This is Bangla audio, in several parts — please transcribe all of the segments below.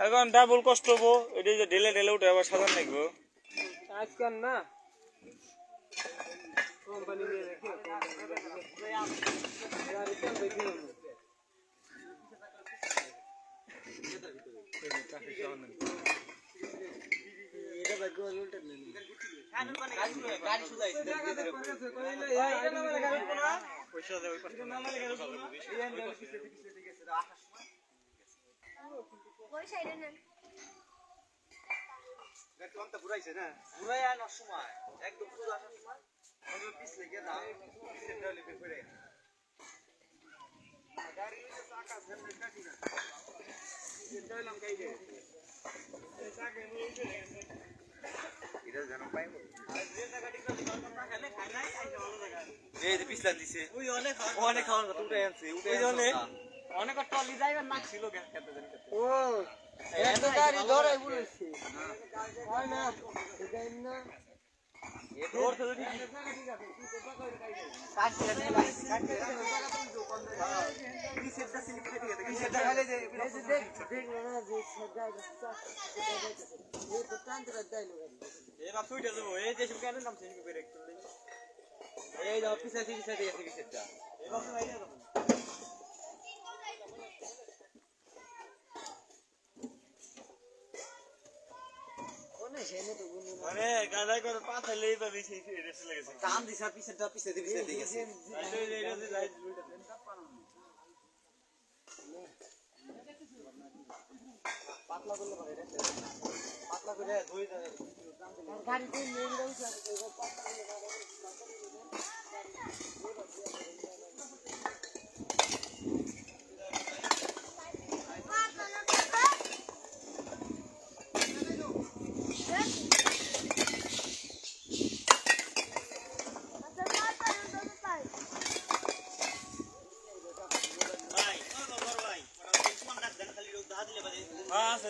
এখন ডাবল কষ্ট হবো, এটা যে ঢেলে ঢেলে উঠে আবার সাজান লাগবো আজকাল না কোম্পানি নিয়ে রেখে ঘুরাইছে না ঘুরাই আনার সময় একদম পুরো আসার সময় পিছলে গিয়ে দাও পিছলে লিপে করে গাড়ি চাকা ধরে কাটি না এটাইলাম কাইদে এই চাকা নিয়ে এটা জানো পাইবো আর যে জায়গা ঠিক আছে কথা খেলে খাই নাই আইছে ভালো জায়গা এই যে পিছলা দিছে ওই অনেক খাওয়ার কথা উঠে আনছে অনেক টলি যাইবার নাক ছিল খেতে জানি ও এত গাড়ি ধরে বলেছি হয় না দেই না এ ধর তো ঠিক আছে কাটতে কাটতে কি সেটা সিলিপ কেটে গেছে কি সেটা খালে যে দেখ না যে সেটা এ তো টানতে দেয় না এ বাপ সুইটা যাব এই যে কেন নাম চেঞ্জ করে একটু এই যে অফিসে আছে কি সেটা এ বাপ নাই না মানে গাড়াই করে পাথা লেই পাবি সেই রেসে লাগেছে কাম দিছা পিছে দিয়ে গেছে পাতলা করলে ভালো রে পাতলা করে ধুই গাড়িতে নিয়ে যাচ্ছে পাতলা করলে ভালো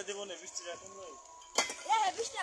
দেবো না বৃষ্টি রাখুন ভাই বৃষ্টি